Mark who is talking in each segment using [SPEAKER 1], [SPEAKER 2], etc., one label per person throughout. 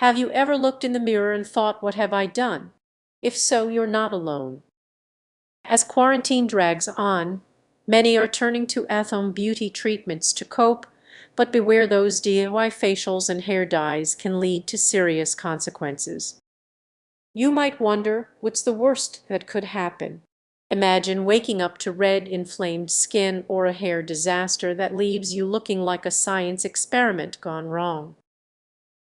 [SPEAKER 1] Have you ever looked in the mirror and thought, what have I done? If so, you're not alone. As quarantine drags on, many are turning to at-home beauty treatments to cope, but beware, those DIY facials and hair dyes can lead to serious consequences. You might wonder, what's the worst that could happen? Imagine waking up to red, inflamed skin or a hair disaster that leaves you looking like a science experiment gone wrong.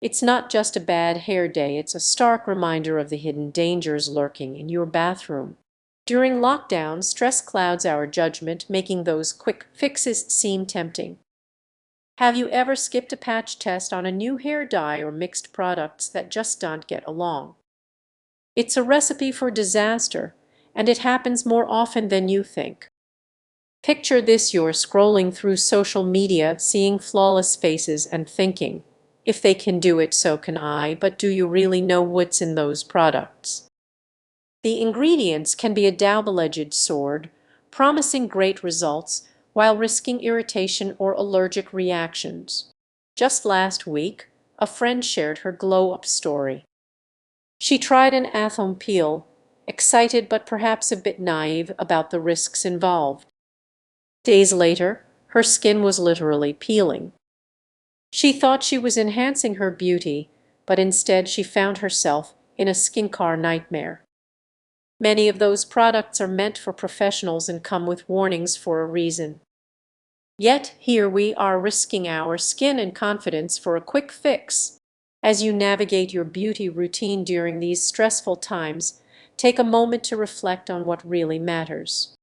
[SPEAKER 1] It's not just a bad hair day, it's a stark reminder of the hidden dangers lurking in your bathroom. During lockdown, stress clouds our judgment, making those quick fixes seem tempting. Have you ever skipped a patch test on a new hair dye or mixed products that just don't get along? It's a recipe for disaster, and it happens more often than you think. Picture this: you're scrolling through social media, seeing flawless faces and thinking, if they can do it, so can I, but do you really know what's in those products? The ingredients can be a double-edged sword, promising great results while risking irritation or allergic reactions. Just last week, a friend shared her glow-up story. She tried an at-home peel, excited but perhaps a bit naive about the risks involved. Days later, her skin was literally peeling. She thought she was enhancing her beauty, but instead she found herself in a skincare nightmare. Many of those products are meant for professionals and come with warnings for a reason. Yet here we are risking our skin and confidence for a quick fix. As you navigate your beauty routine during these stressful times, take a moment to reflect on what really matters.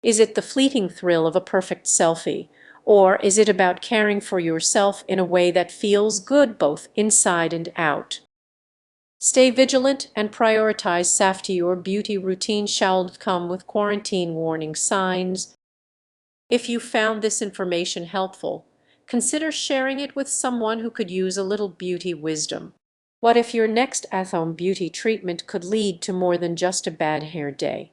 [SPEAKER 1] Is it the fleeting thrill of a perfect selfie, or is it about caring for yourself in a way that feels good both inside and out? Stay vigilant and prioritize safety. Your beauty routine shall come with quarantine warning signs. If you found this information helpful, consider sharing it with someone who could use a little beauty wisdom. What if your next at-home beauty treatment could lead to more than just a bad hair day?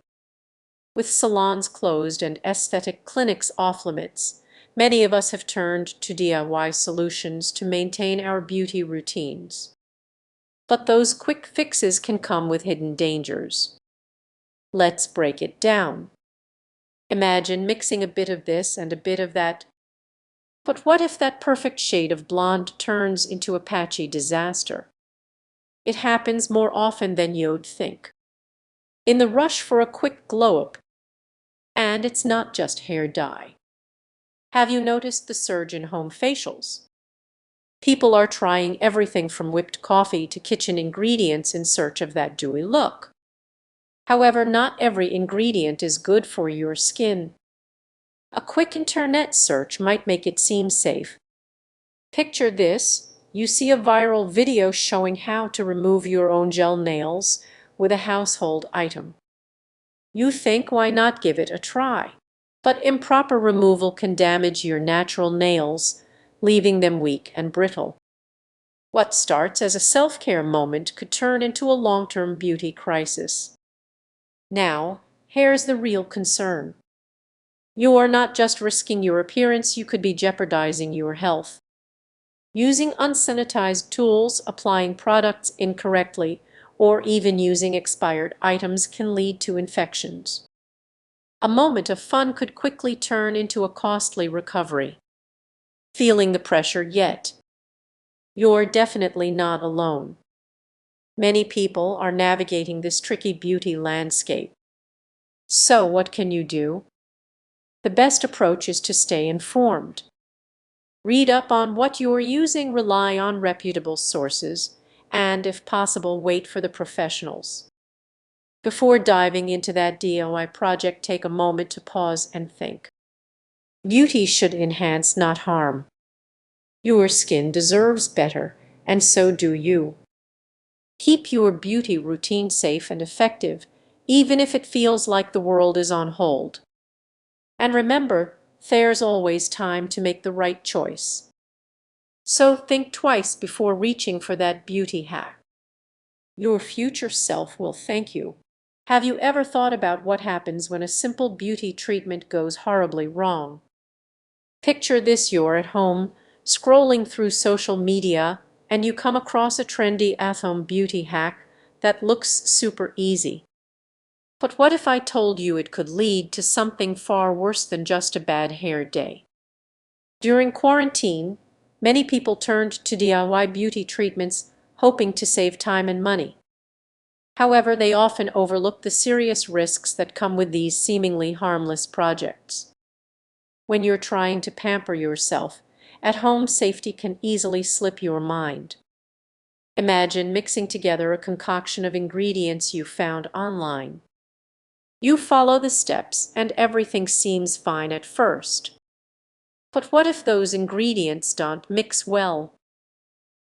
[SPEAKER 1] With salons closed and aesthetic clinics off limits, many of us have turned to DIY solutions to maintain our beauty routines. But those quick fixes can come with hidden dangers. Let's break it down. Imagine mixing a bit of this and a bit of that. But what if that perfect shade of blonde turns into a patchy disaster? It happens more often than you'd think. In the rush for a quick glow-up, and it's not just hair dye. Have you noticed the surge in home facials? People are trying everything from whipped coffee to kitchen ingredients in search of that dewy look. However, not every ingredient is good for your skin. A quick internet search might make it seem safe. Picture this: you see a viral video showing how to remove your own gel nails with a household item. You think, why not give it a try? But improper removal can damage your natural nails, leaving them weak and brittle. What starts as a self-care moment could turn into a long-term beauty crisis. Now, here's the real concern. You are not just risking your appearance, you could be jeopardizing your health. Using unsanitized tools, applying products incorrectly, or even using expired items can lead to infections. A moment of fun could quickly turn into a costly recovery. Feeling the pressure yet? You're definitely not alone. Many people are navigating this tricky beauty landscape. So what can you do? The best approach is to stay informed. Read up on what you're using, rely on reputable sources, and if possible, wait for the professionals. Before diving into that DIY project, take a moment to pause and think. Beauty should enhance, not harm. Your skin deserves better, and so do you. Keep your beauty routine safe and effective, even if it feels like the world is on hold. And remember, there's always time to make the right choice. So think twice before reaching for that beauty hack. Your future self will thank you. Have you ever thought about what happens when a simple beauty treatment goes horribly wrong? Picture this: you're at home, scrolling through social media, and you come across a trendy at-home beauty hack that looks super easy. But what if I told you it could lead to something far worse than just a bad hair day? During quarantine, many people turned to DIY beauty treatments hoping to save time and money. However, they often overlook the serious risks that come with these seemingly harmless projects. When you're trying to pamper yourself, at home safety can easily slip your mind. Imagine mixing together a concoction of ingredients you found online. You follow the steps and everything seems fine at first. But what if those ingredients don't mix well?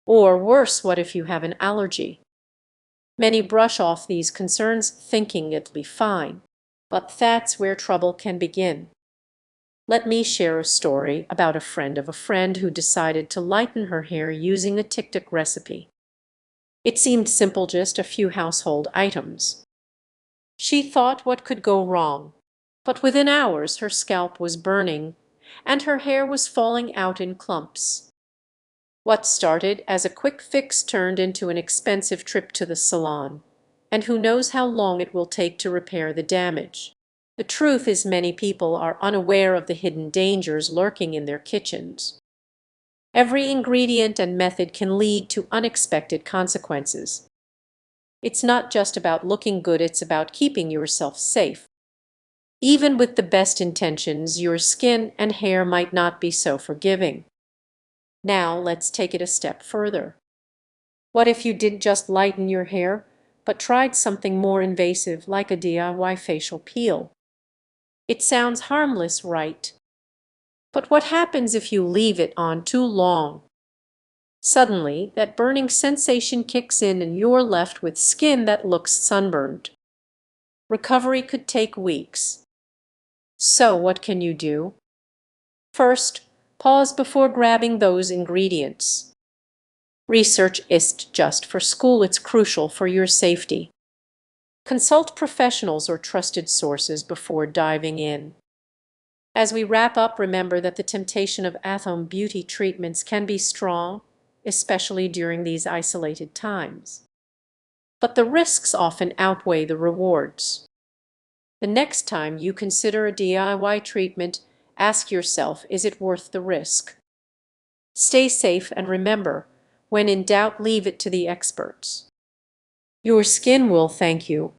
[SPEAKER 1] Or worse, what if you have an allergy? Many brush off these concerns thinking it'll be fine, but that's where trouble can begin. Let me share a story about a friend of a friend who decided to lighten her hair using a tic-tac recipe. It seemed simple, just a few household items. She thought what could go wrong, but within hours her scalp was burning and her hair was falling out in clumps. What started as a quick fix turned into an expensive trip to the salon, and who knows how long it will take to repair the damage. The truth is, many people are unaware of the hidden dangers lurking in their kitchens. Every ingredient and method can lead to unexpected consequences. It's not just about looking good, it's about keeping yourself safe. Even with the best intentions, your skin and hair might not be so forgiving. Now let's take it a step further. What if you didn't just lighten your hair, but tried something more invasive like a DIY facial peel? It sounds harmless, right? But what happens if you leave it on too long? Suddenly, that burning sensation kicks in and you're left with skin that looks sunburned. Recovery could take weeks. So what can you do? First, pause before grabbing those ingredients. Research isn't just for school, it's crucial for your safety. Consult professionals or trusted sources before diving in. As we wrap up, remember that the temptation of at-home beauty treatments can be strong, especially during these isolated times. But the risks often outweigh the rewards. The next time you consider a DIY treatment, ask yourself, is it worth the risk? Stay safe and remember, when in doubt, leave it to the experts. Your skin will thank you.